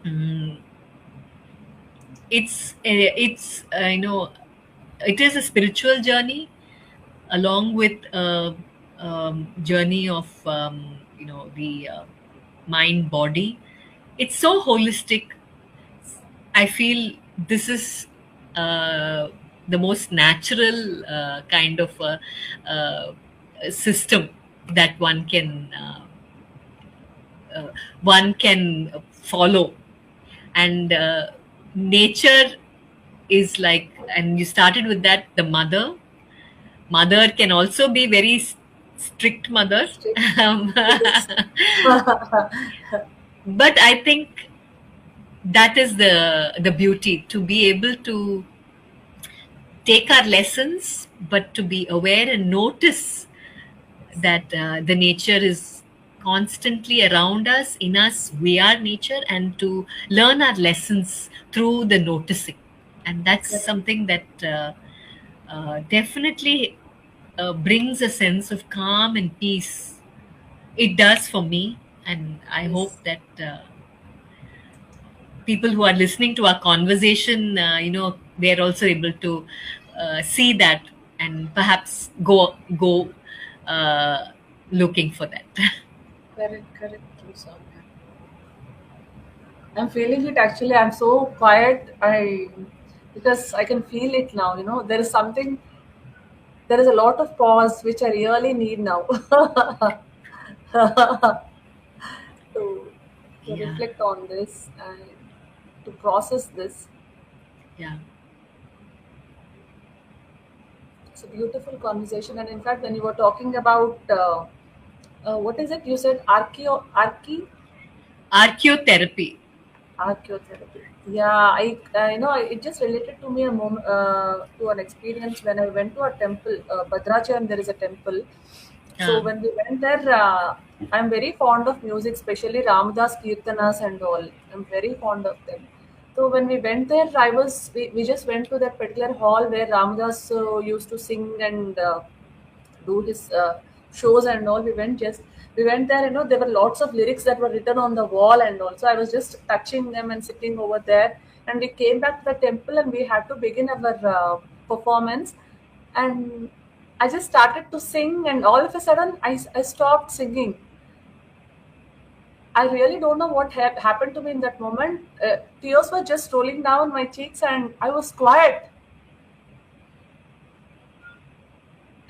[SPEAKER 2] Mm, it is a spiritual journey along with a journey of the mind body. It's so holistic. I feel this is uh, the most natural kind of uh, system that uh, one can follow, and nature is like, and you started with that, the mother can also be very strict mother.
[SPEAKER 1] Strict.
[SPEAKER 2] Um,
[SPEAKER 1] Yes.
[SPEAKER 2] but I think that is the beauty, to be able to take our lessons, but to be aware and notice that the nature is constantly around us, in us, we are nature, and to learn our lessons through the noticing. And that's
[SPEAKER 1] Correct.
[SPEAKER 2] something that definitely brings a sense of calm and peace. It does for me, and I hope
[SPEAKER 1] Yes.
[SPEAKER 2] that people who are listening to our conversation, they are also able to see that, and perhaps go uh, looking for that.
[SPEAKER 1] Correct. Correct. True, Soumya. I'm feeling it actually. I'm so quiet. Because I can feel it now. There is something. There is a lot of pause which I really need now to to
[SPEAKER 2] Yeah,
[SPEAKER 1] reflect on this and to process this.
[SPEAKER 2] yeah.
[SPEAKER 1] It's a beautiful conversation, and in fact, when you were talking about what is it? You said
[SPEAKER 2] Archaeotherapy.
[SPEAKER 1] archaeotherapy. Yeah, it just related to me to an experience when I went to a temple, Bhadrachalam. There is a temple. So
[SPEAKER 2] uh,
[SPEAKER 1] when we went there, I'm very fond of music, especially Ramadas Kirtanas and all. I'm very fond of them. So when we went there, we just went to that particular hall where Ramadas used to sing and do his shows and all. We went there. There were lots of lyrics that were written on the wall, and also I was just touching them and sitting over there. And we came back to the temple, and we had to begin our performance. And I just started to sing, and all of a sudden, I stopped singing. I really don't know what happened to me in that moment. Tears were just rolling down my cheeks, and I was quiet.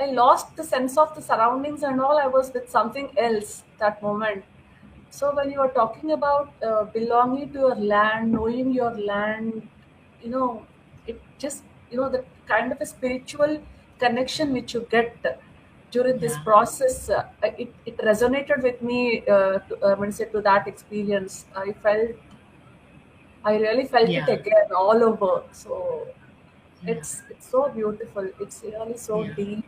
[SPEAKER 1] I lost the sense of the surroundings and all. I was with something else that moment. So when you are talking about belonging to your land, knowing your land, you know, it just the kind of a spiritual connection which you get during this
[SPEAKER 2] yeah,
[SPEAKER 1] process. It resonated with me. When I say to that experience, I really felt it
[SPEAKER 2] yeah,
[SPEAKER 1] again all over. So
[SPEAKER 2] yeah,
[SPEAKER 1] it's so beautiful. It's really so
[SPEAKER 2] yeah,
[SPEAKER 1] deep.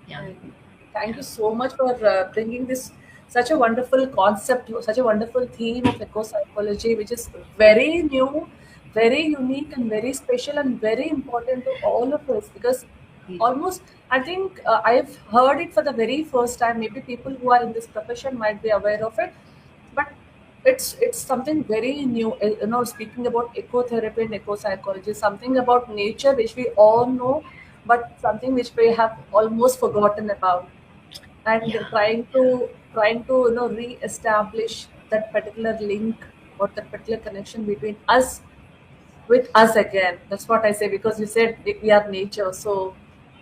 [SPEAKER 2] yeah,
[SPEAKER 1] And thank
[SPEAKER 2] yeah,
[SPEAKER 1] you so much for bringing this such a wonderful concept, such a wonderful theme of eco psychology, which is very new, very unique, and very special, and very important to all of us. Because almost, I think I've heard it for the very first time. Maybe people who are in this profession might be aware of it, but it's something very new. Speaking about ecotherapy and eco psychology, something about nature which we all know, but something which we have almost forgotten about, and
[SPEAKER 2] Yeah.
[SPEAKER 1] trying to re-establish that particular link or that particular connection between us with us again. That's what I say, because you said we are nature, so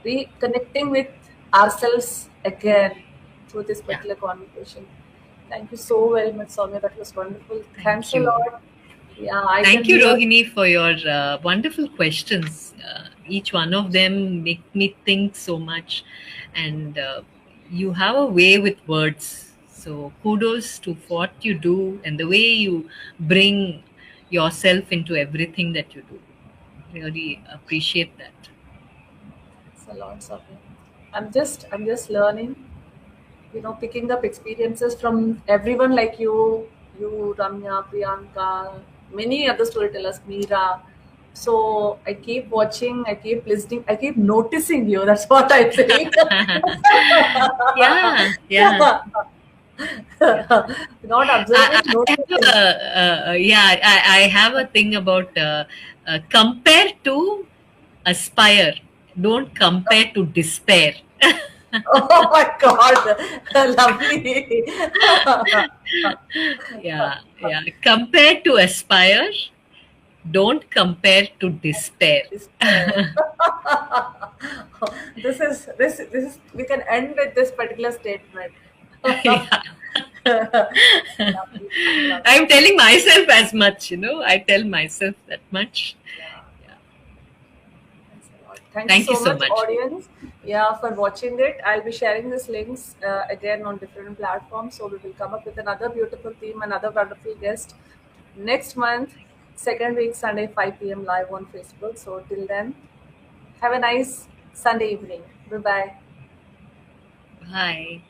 [SPEAKER 1] reconnecting with ourselves again through this
[SPEAKER 2] Yeah.
[SPEAKER 1] particular conversation. Thank you so very much, Soumya. That was wonderful.
[SPEAKER 2] Thank
[SPEAKER 1] Thanks a
[SPEAKER 2] you.
[SPEAKER 1] lot. Yeah, I can
[SPEAKER 2] Thank you,
[SPEAKER 1] hear.
[SPEAKER 2] Rohini, for your wonderful questions. Each one of them make me think so much, and you have a way with words. So kudos to what you do and the way you bring yourself into everything that you do. Really appreciate that.
[SPEAKER 1] Thanks a lot, Soumya. I'm just learning, picking up experiences from everyone like you, Ramya, Priyanka, many other storytellers, Meera. So I keep watching, I keep listening, I keep noticing you. That's what I think.
[SPEAKER 2] Yeah, yeah, yeah.
[SPEAKER 1] Not
[SPEAKER 2] I
[SPEAKER 1] observing,
[SPEAKER 2] have
[SPEAKER 1] noticing.
[SPEAKER 2] yeah, I have a thing about compare to aspire. Don't compare to despair.
[SPEAKER 1] Oh my God, lovely.
[SPEAKER 2] Yeah, yeah. Compare to aspire. Don't compare to despair.
[SPEAKER 1] Despair. This is we can end with this particular statement.
[SPEAKER 2] Yeah.
[SPEAKER 1] Lovely, lovely.
[SPEAKER 2] I'm telling myself as much, I tell myself that much.
[SPEAKER 1] Yeah,
[SPEAKER 2] Yeah.
[SPEAKER 1] thanks a lot. Thank you
[SPEAKER 2] Thank you
[SPEAKER 1] so
[SPEAKER 2] so
[SPEAKER 1] much,
[SPEAKER 2] much.
[SPEAKER 1] audience. Yeah, for watching it. I'll be sharing these links again on different platforms. So we will come up with another beautiful theme, another wonderful guest next month, second week Sunday, 5 p.m. live on Facebook. So till then, have a nice Sunday evening. Bye bye.
[SPEAKER 2] Bye.